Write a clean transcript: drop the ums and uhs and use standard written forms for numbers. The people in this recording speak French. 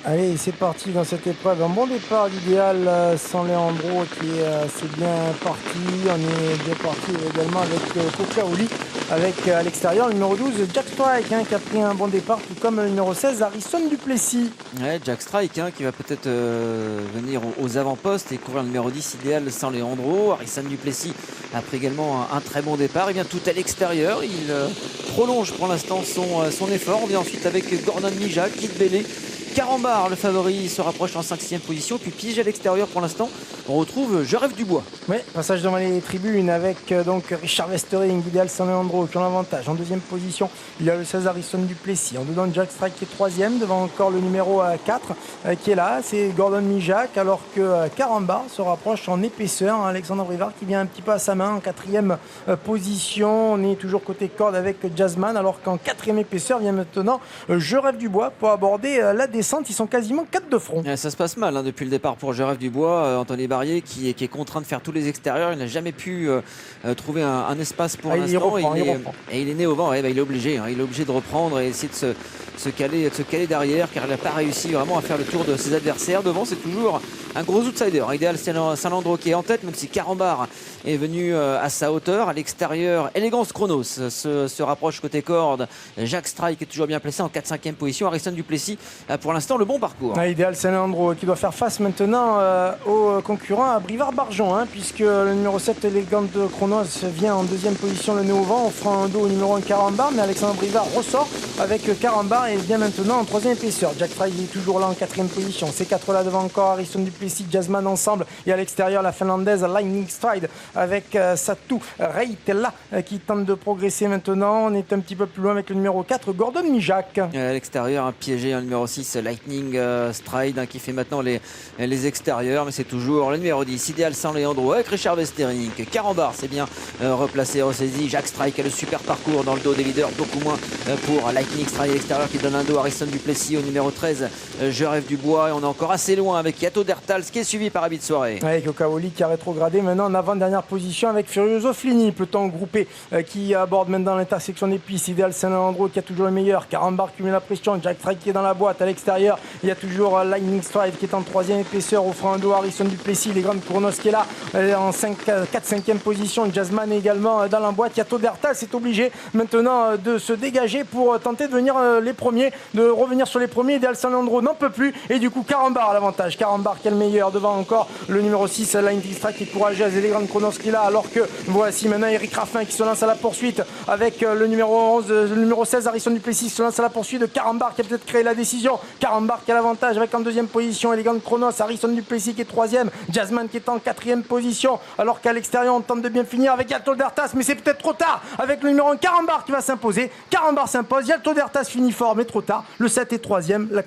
Allez, c'est parti dans cette épreuve. Un bon départ d'Idéal sans Leandro qui est assez bien parti. On est bien parti également avec Coca-Oli. Avec à l'extérieur le numéro 12, Jack Strike qui a pris un bon départ, tout comme le numéro 16, Harrison Duplessis. Ouais, Jack Strike qui va peut-être venir aux avant-postes et courir le numéro 10 Idéal sans Leandro. Harrison Duplessis a pris également un très bon départ. Il vient tout à l'extérieur. Il prolonge pour l'instant son effort. On vient ensuite avec Gordon Mija, Kid Bellé. Carambar, le favori, se rapproche en 5e position. Puis piège à l'extérieur pour l'instant. On retrouve Je rêve du bois. Oui, passage devant les tribunes avec donc Richard Westering, Idéal San Leandro qui ont l'avantage. En 2e position, il y a le 16 Harrison Duplessis. En dedans, Jack Strike qui est 3e, devant encore le numéro 4 qui est là. C'est Gordon Mijak, alors que Carambar se rapproche en épaisseur. Alexandre Brivard qui vient un petit peu à sa main en 4e position. On est toujours côté corde avec Jazzman, alors qu'en 4e épaisseur vient maintenant Je rêve du bois pour aborder la descente. Ils sont quasiment 4 de front. Ça se passe mal depuis le départ pour Je rêve du bois. Anthony Barrier qui est contraint de faire tous les extérieurs. Il n'a jamais pu trouver un espace pour l'instant. Et il est né au vent. Il est obligé. Il est obligé de reprendre et essayer de se caler derrière, car il n'a pas réussi vraiment à faire le tour de ses adversaires. Devant, c'est toujours un gros outsider. Idéal Saint-Landreau qui est en tête, même si Carambar est venu à sa hauteur. À l'extérieur, Élégance Chronos se rapproche côté corde. Jack Strike est toujours bien placé en 4-5e position. Harrison Duplessis a pour l'instant le bon parcours. Idéal Saint-Landreau qui doit faire face maintenant au concurrent à Brivard-Barjon, puisque le numéro 7 Élégance Chronos vient en 2e position, le nez au vent, offrant un dos au numéro 1 Carambar, mais Alexandre Brivard ressort avec Carambar et vient maintenant en 3e épaisseur. Jack Strike est toujours là en 4e position. Ces 4 là devant encore Harrison Duplessis, Jazzman ensemble, et à l'extérieur la finlandaise Lightning Stride avec Satu Reitela qui tente de progresser maintenant. On est un petit peu plus loin avec le numéro 4 Gordon Mijak. À l'extérieur, piégé un numéro 6 Lightning Stride qui fait maintenant les extérieurs, mais c'est toujours le numéro 10 Idéal San Leandro avec Richard Westering. Carambar c'est bien replacé, ressaisi. Jack Strike a le super parcours dans le dos des leaders, beaucoup moins pour Lightning Stride à l'extérieur qui donne un dos à Harrison Duplessis au numéro 13 Je rêve du bois, et on est encore assez loin avec Yato Dertals qui est suivi par Habit de Soirée. Avec Coca-Oli qui a rétrogradé maintenant en avant-dernière position avec Furioso Flini, peloton groupé qui aborde maintenant l'intersection des pistes. Idéal Saint-Leandro qui a toujours le meilleur, Carambar qui met la pression, Jack Strike qui est dans la boîte. À l'extérieur, il y a toujours Lightning Stride qui est en 3e épaisseur, offrant un dos à Harrison Duplessis. Les grandes Chronos qui est là en 4-5e position. Jazzman également dans la boîte. Yato Dertal c'est obligé maintenant de se dégager pour tenter de venir les premiers, de revenir sur les premiers. Idéal Saint-Leandro n'en peut plus et du coup Carambar à l'avantage. Carambar qui est le meilleur devant encore le numéro 6 Lightning Strike qui est courageuse et les grandes Chronos qui est là, alors que voici maintenant Eric Raffin qui se lance à la poursuite avec le numéro 11, le numéro 16 Harrison Duplessis se lance à la poursuite de Carambar qui a peut-être créé la décision. Carambar qui a l'avantage avec en 2e position Elegant Chronos, Harrison Duplessis qui est 3e, Jazzman qui est en 4e position, alors qu'à l'extérieur on tente de bien finir avec Yalto Dertas, mais c'est peut-être trop tard avec le numéro 1 Carambar qui va s'imposer. Carambar s'impose, Yalto Dertas finit fort mais trop tard. Le 7 est 3e, la